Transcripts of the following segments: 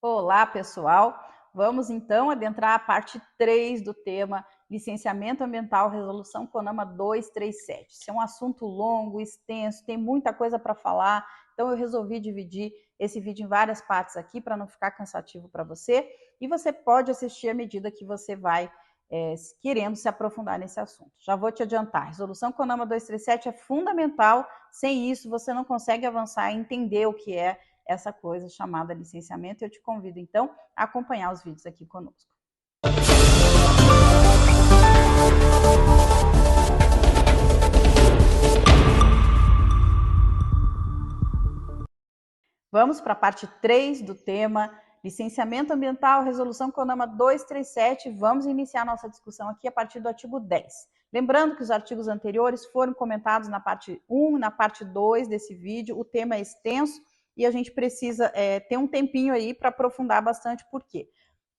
Olá, pessoal! Vamos então adentrar a parte 3 do tema Licenciamento Ambiental, Resolução CONAMA 237. Isso é um assunto longo, extenso, tem muita coisa para falar, então eu resolvi dividir esse vídeo em várias partes aqui para não ficar cansativo para você, e você pode assistir à medida que você vai querendo se aprofundar nesse assunto. Já vou te adiantar, a Resolução CONAMA 237 é fundamental, sem isso você não consegue avançar e entender o que é essa coisa chamada licenciamento. Eu te convido, então, a acompanhar os vídeos aqui conosco. Vamos para a parte 3 do tema Licenciamento Ambiental, Resolução CONAMA 237. Vamos iniciar nossa discussão aqui a partir do artigo 10. Lembrando que os artigos anteriores foram comentados na parte 1 e na parte 2 desse vídeo. O tema é extenso e a gente precisa ter um tempinho aí para aprofundar bastante, por quê?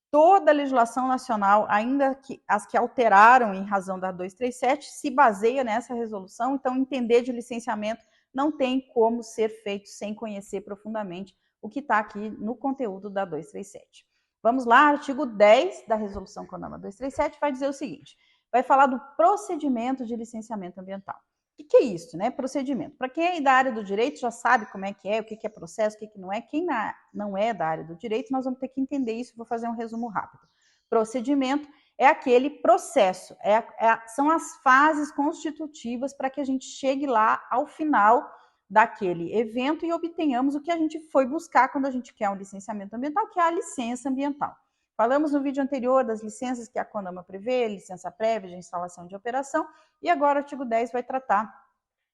Toda a legislação nacional, ainda que as que alteraram em razão da 237, se baseia nessa resolução, então entender de licenciamento não tem como ser feito sem conhecer profundamente o que está aqui no conteúdo da 237. Vamos lá, artigo 10 da resolução CONAMA 237 vai dizer o seguinte, vai falar do procedimento de licenciamento ambiental. O que é isso, né? Procedimento. Para quem é da área do direito já sabe como é, o que é processo, o que não é. Quem não é da área do direito, nós vamos ter que entender isso. Vou fazer um resumo rápido. Procedimento é aquele processo, são as fases constitutivas para que a gente chegue lá ao final daquele evento e obtenhamos o que a gente foi buscar quando a gente quer um licenciamento ambiental, que é a licença ambiental. Falamos no vídeo anterior das licenças que a CONAMA prevê, licença prévia de instalação de operação, e agora o artigo 10 vai tratar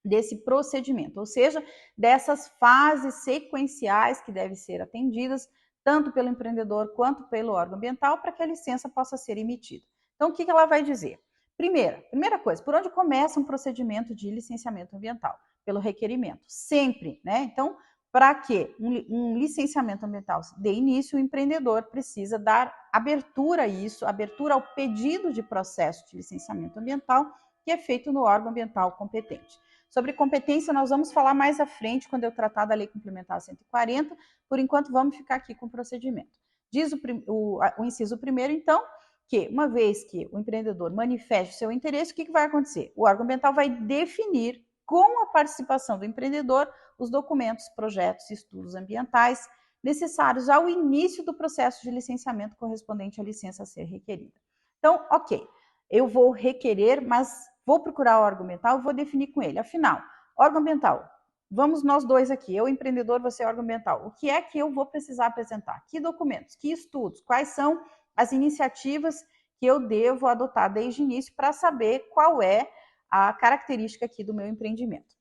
desse procedimento, ou seja, dessas fases sequenciais que devem ser atendidas, tanto pelo empreendedor quanto pelo órgão ambiental, para que a licença possa ser emitida. Então, o que ela vai dizer? Primeira coisa, por onde começa um procedimento de licenciamento ambiental? Pelo requerimento, sempre, né? Então, para que um licenciamento ambiental dê início, o empreendedor precisa dar abertura a isso, abertura ao pedido de processo de licenciamento ambiental, que é feito no órgão ambiental competente. Sobre competência, nós vamos falar mais à frente, quando eu tratar da Lei Complementar 140, por enquanto vamos ficar aqui com o procedimento. Diz o inciso primeiro, então, que uma vez que o empreendedor manifeste o seu interesse, o que vai acontecer? O órgão ambiental vai definir, com a participação do empreendedor, os documentos, projetos e estudos ambientais necessários ao início do processo de licenciamento correspondente à licença a ser requerida. Então, ok, eu vou requerer, mas vou procurar o órgão ambiental e vou definir com ele. Afinal, órgão ambiental, vamos nós dois aqui, eu empreendedor, você órgão ambiental. O que é que eu vou precisar apresentar? Que documentos? Que estudos? Quais são as iniciativas que eu devo adotar desde o início para saber qual é a característica aqui do meu empreendimento?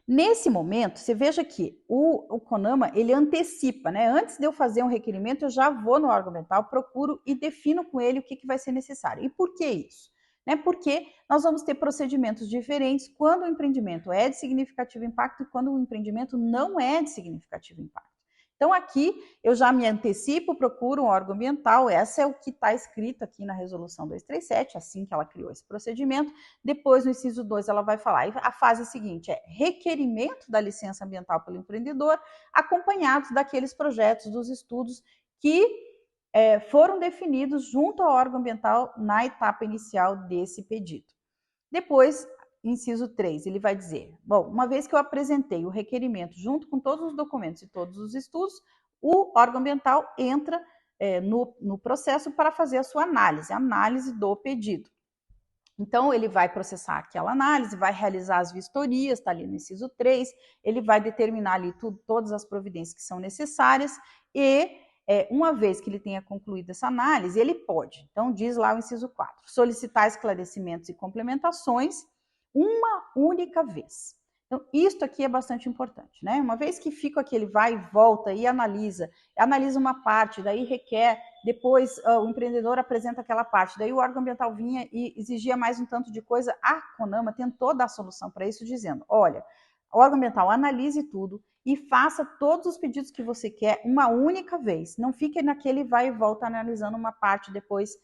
Nesse momento, você veja que o CONAMA, ele antecipa, né? Antes de eu fazer um requerimento, eu já vou no órgão ambiental, procuro e defino com ele o que vai ser necessário. E por que isso? Porque nós vamos ter procedimentos diferentes quando o empreendimento é de significativo impacto e quando o empreendimento não é de significativo impacto. Então, aqui eu já me antecipo, procuro um órgão ambiental, essa é o que está escrito aqui na resolução 237, assim que ela criou esse procedimento. Depois, no inciso 2, ela vai falar, a fase seguinte é requerimento da licença ambiental pelo empreendedor, acompanhados daqueles projetos, dos estudos que foram definidos junto ao órgão ambiental na etapa inicial desse pedido. Depois, inciso 3, ele vai dizer, bom, uma vez que eu apresentei o requerimento junto com todos os documentos e todos os estudos, o órgão ambiental entra no processo para fazer a sua análise do pedido. Então, ele vai processar aquela análise, vai realizar as vistorias, está ali no inciso 3, ele vai determinar ali todas as providências que são necessárias e uma vez que ele tenha concluído essa análise, ele pode, então diz lá o inciso 4, solicitar esclarecimentos e complementações uma única vez. Então, isto aqui é bastante importante, né? Uma vez que fica aqui, ele vai e volta e analisa uma parte, daí requer, depois o empreendedor apresenta aquela parte, daí o órgão ambiental vinha e exigia mais um tanto de coisa, a CONAMA tentou dar solução para isso, dizendo, olha, o órgão ambiental analise tudo e faça todos os pedidos que você quer uma única vez. Não fique naquele vai e volta analisando uma parte, depois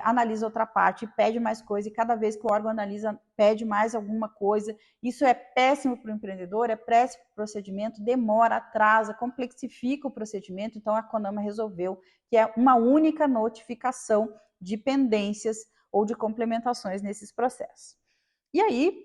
analisa outra parte, pede mais coisa, e cada vez que o órgão analisa, pede mais alguma coisa. Isso é péssimo para o empreendedor, é péssimo para o procedimento, demora, atrasa, complexifica o procedimento. Então, a CONAMA resolveu que é uma única notificação de pendências ou de complementações nesses processos. E aí,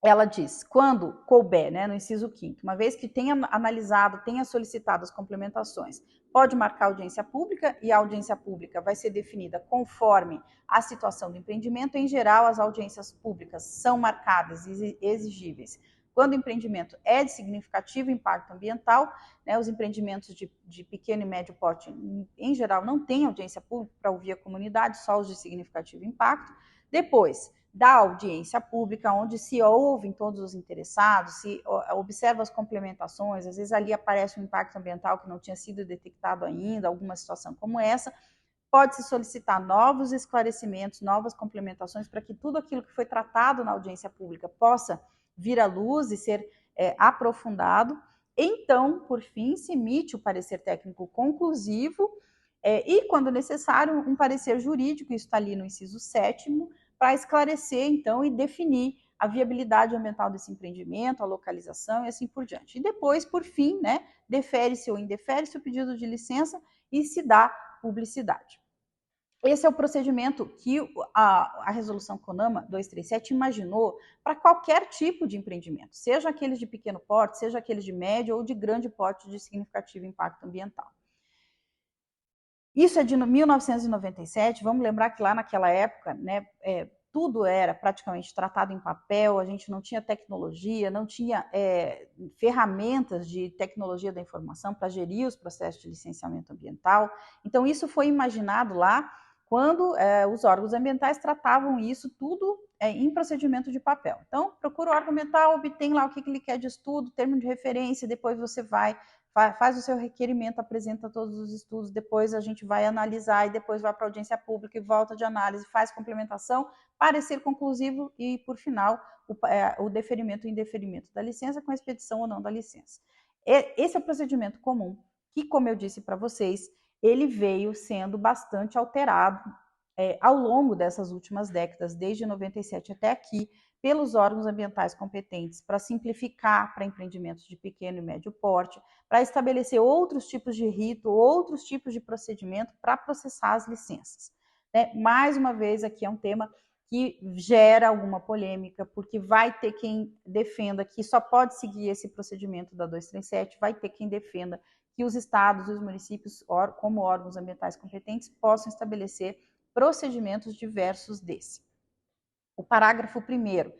ela diz, quando couber, né, no inciso 5º, uma vez que tenha analisado, tenha solicitado as complementações, pode marcar audiência pública, e a audiência pública vai ser definida conforme a situação do empreendimento. Em geral, as audiências públicas são marcadas e exigíveis quando o empreendimento é de significativo impacto ambiental, né, os empreendimentos de pequeno e médio porte, em geral, não têm audiência pública para ouvir a comunidade, só os de significativo impacto. Depois, da audiência pública, onde se ouvem todos os interessados, se observa as complementações, às vezes ali aparece um impacto ambiental que não tinha sido detectado ainda, alguma situação como essa, pode-se solicitar novos esclarecimentos, novas complementações, para que tudo aquilo que foi tratado na audiência pública possa vir à luz e ser aprofundado. Então, por fim, se emite o parecer técnico conclusivo e, quando necessário, um parecer jurídico, isso está ali no inciso 7º, para esclarecer, então, e definir a viabilidade ambiental desse empreendimento, a localização e assim por diante. E depois, por fim, né, defere-se ou indefere-se o pedido de licença e se dá publicidade. Esse é o procedimento que a resolução CONAMA 237 imaginou para qualquer tipo de empreendimento, seja aqueles de pequeno porte, seja aqueles de médio ou de grande porte de significativo impacto ambiental. Isso é de 1997, vamos lembrar que lá naquela época, né, tudo era praticamente tratado em papel, a gente não tinha tecnologia, não tinha ferramentas de tecnologia da informação para gerir os processos de licenciamento ambiental. Então, isso foi imaginado lá quando os órgãos ambientais tratavam isso tudo em procedimento de papel. Então, procura o órgão ambiental, obtém lá o que ele quer de estudo, termo de referência, depois você vai, faz o seu requerimento, apresenta todos os estudos, depois a gente vai analisar e depois vai para a audiência pública e volta de análise, faz complementação, parecer conclusivo e, por final, o deferimento e indeferimento da licença com a expedição ou não da licença. Esse é o procedimento comum que, como eu disse para vocês, ele veio sendo bastante alterado ao longo dessas últimas décadas, desde 97 até aqui, pelos órgãos ambientais competentes para simplificar para empreendimentos de pequeno e médio porte, para estabelecer outros tipos de rito, outros tipos de procedimento para processar as licenças. Mais uma vez, aqui é um tema que gera alguma polêmica, porque vai ter quem defenda que só pode seguir esse procedimento da 237, vai ter quem defenda que os estados e os municípios, como órgãos ambientais competentes, possam estabelecer procedimentos diversos desse. O parágrafo 1º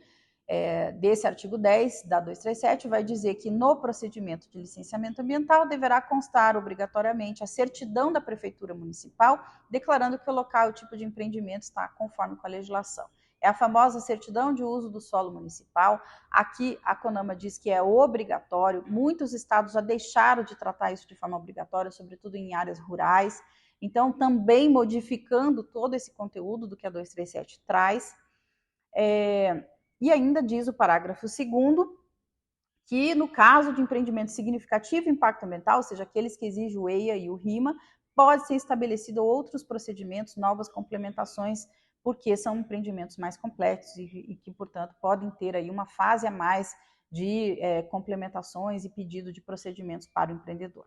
desse artigo 10 da 237 vai dizer que no procedimento de licenciamento ambiental deverá constar obrigatoriamente a certidão da prefeitura municipal, declarando que o local e o tipo de empreendimento está conforme com a legislação. É a famosa certidão de uso do solo municipal. Aqui a CONAMA diz que é obrigatório. Muitos estados já deixaram de tratar isso de forma obrigatória, sobretudo em áreas rurais. Então, também modificando todo esse conteúdo do que a 237 traz. E ainda diz o parágrafo 2º que, no caso de empreendimento significativo impacto ambiental, ou seja, aqueles que exigem o EIA e o RIMA, pode ser estabelecido outros procedimentos, novas complementações, porque são empreendimentos mais complexos e que, portanto, podem ter aí uma fase a mais de complementações e pedido de procedimentos para o empreendedor.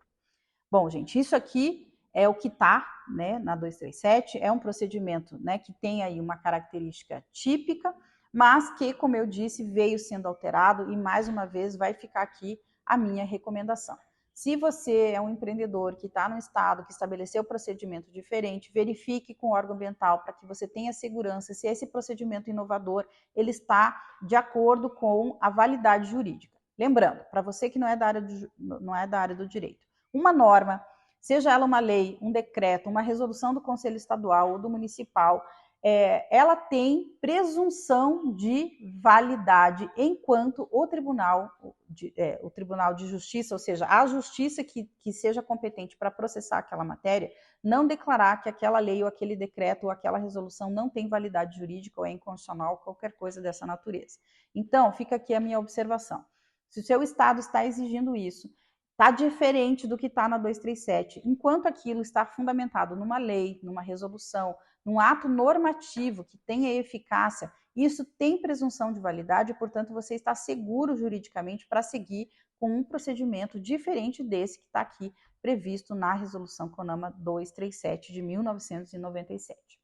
Bom, gente, isso aqui é o que está, né, na 237, é um procedimento, né, que tem aí uma característica típica, mas que, como eu disse, veio sendo alterado e, mais uma vez, vai ficar aqui a minha recomendação. Se você é um empreendedor que está no estado que estabeleceu procedimento diferente, verifique com o órgão ambiental para que você tenha segurança se esse procedimento inovador ele está de acordo com a validade jurídica. Lembrando, para você que não é da área do direito, uma norma, seja ela uma lei, um decreto, uma resolução do Conselho Estadual ou do Municipal, ela tem presunção de validade enquanto o Tribunal de Justiça, ou seja, a justiça que seja competente para processar aquela matéria, não declarar que aquela lei ou aquele decreto ou aquela resolução não tem validade jurídica ou é inconstitucional, qualquer coisa dessa natureza. Então, fica aqui a minha observação. Se o seu estado está exigindo isso, está diferente do que está na 237. Enquanto aquilo está fundamentado numa lei, numa resolução, num ato normativo que tenha eficácia, isso tem presunção de validade, portanto, você está seguro juridicamente para seguir com um procedimento diferente desse que está aqui previsto na Resolução CONAMA 237 de 1997.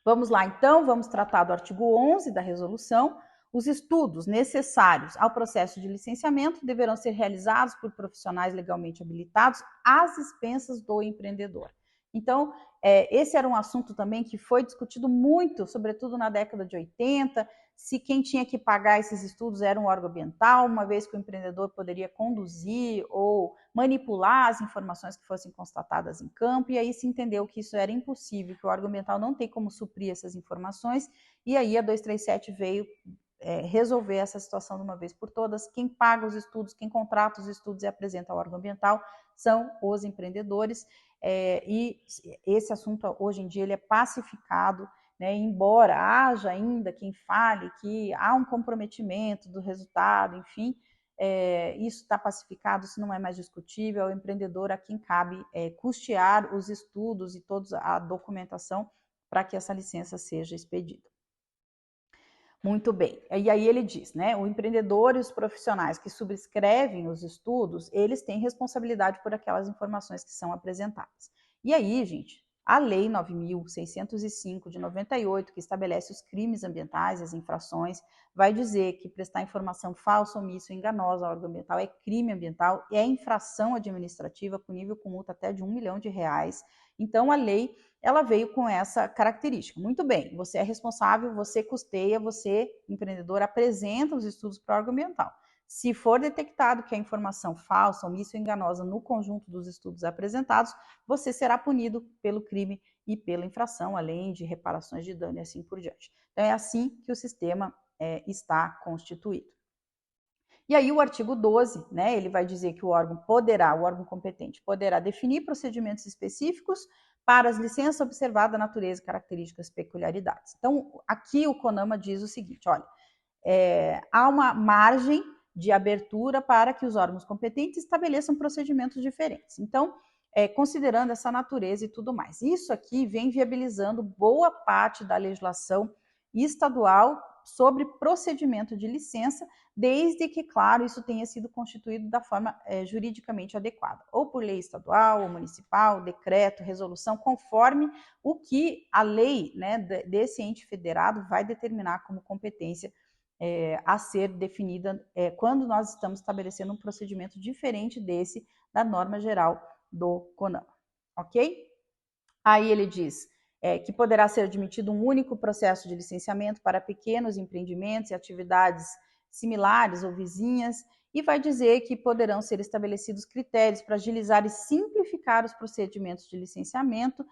Vamos lá, então, vamos tratar do artigo 11 da resolução. Os estudos necessários ao processo de licenciamento deverão ser realizados por profissionais legalmente habilitados às expensas do empreendedor. Então, esse era um assunto também que foi discutido muito, sobretudo na década de 80, se quem tinha que pagar esses estudos era um órgão ambiental, uma vez que o empreendedor poderia conduzir ou manipular as informações que fossem constatadas em campo, e aí se entendeu que isso era impossível, que o órgão ambiental não tem como suprir essas informações, e aí a 237 veio resolver essa situação de uma vez por todas. Quem paga os estudos, quem contrata os estudos e apresenta ao órgão ambiental são os empreendedores, e esse assunto hoje em dia ele é pacificado, né, embora haja ainda quem fale que há um comprometimento do resultado, enfim, isso está pacificado, isso não é mais discutível, é o empreendedor a quem cabe custear os estudos e toda a documentação para que essa licença seja expedida. Muito bem. E aí ele diz, né, o empreendedor e os profissionais que subscrevem os estudos, eles têm responsabilidade por aquelas informações que são apresentadas. E aí, gente, a Lei 9.605 de 98, que estabelece os crimes ambientais, as infrações, vai dizer que prestar informação falsa, omissa ou enganosa ao órgão ambiental é crime ambiental e é infração administrativa punível com multa até de R$1 milhão. Então, a lei ela veio com essa característica. Muito bem, você é responsável, você custeia, você, empreendedor, apresenta os estudos para o órgão ambiental. Se for detectado que a informação falsa, omissa ou enganosa no conjunto dos estudos apresentados, você será punido pelo crime e pela infração, além de reparações de dano e assim por diante. Então, é assim que o sistema está constituído. E aí o artigo 12, né, ele vai dizer que o órgão competente poderá definir procedimentos específicos para as licenças observada a natureza, características, peculiaridades. Então, aqui o CONAMA diz o seguinte, olha, há uma margem de abertura para que os órgãos competentes estabeleçam procedimentos diferentes. Então, considerando essa natureza e tudo mais. Isso aqui vem viabilizando boa parte da legislação estadual sobre procedimento de licença, desde que, claro, isso tenha sido constituído da forma juridicamente adequada, ou por lei estadual, ou municipal, decreto, resolução, conforme o que a lei, né, desse ente federado vai determinar como competência a ser definida quando nós estamos estabelecendo um procedimento diferente desse da norma geral do CONAMA, ok? Aí ele diz que poderá ser admitido um único processo de licenciamento para pequenos empreendimentos e atividades similares ou vizinhas, e vai dizer que poderão ser estabelecidos critérios para agilizar e simplificar os procedimentos de licenciamento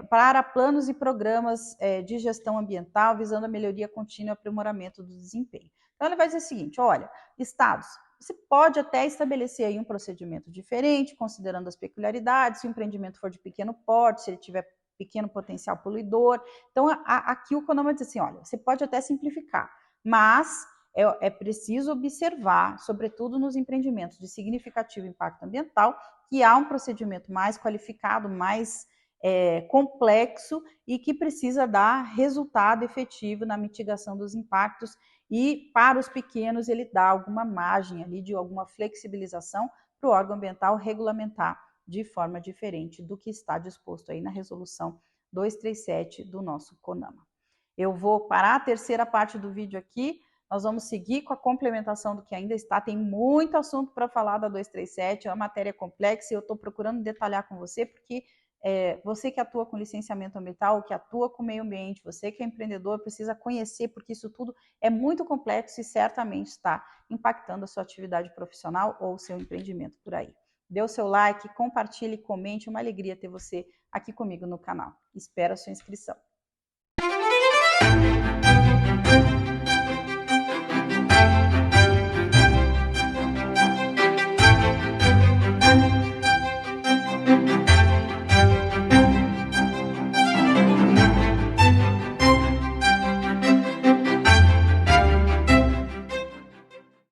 para planos e programas de gestão ambiental, visando a melhoria contínua e aprimoramento do desempenho. Então, ele vai dizer o seguinte, olha, estados, você pode até estabelecer aí um procedimento diferente, considerando as peculiaridades, se o empreendimento for de pequeno porte, se ele tiver pequeno potencial poluidor. Então, aqui o CONAMA diz assim, olha, você pode até simplificar, mas é preciso observar, sobretudo nos empreendimentos de significativo impacto ambiental, que há um procedimento mais qualificado, mais complexo e que precisa dar resultado efetivo na mitigação dos impactos, e para os pequenos ele dá alguma margem ali de alguma flexibilização para o órgão ambiental regulamentar de forma diferente do que está disposto aí na resolução 237 do nosso CONAMA. Eu vou parar a terceira parte do vídeo aqui, nós vamos seguir com a complementação do que ainda está, tem muito assunto para falar da 237, é uma matéria complexa e eu estou procurando detalhar com você, porque você que atua com licenciamento ambiental, que atua com meio ambiente, você que é empreendedor, precisa conhecer, porque isso tudo é muito complexo e certamente está impactando a sua atividade profissional ou o seu empreendimento por aí. Dê o seu like, compartilhe, comente, uma alegria ter você aqui comigo no canal. Espero a sua inscrição.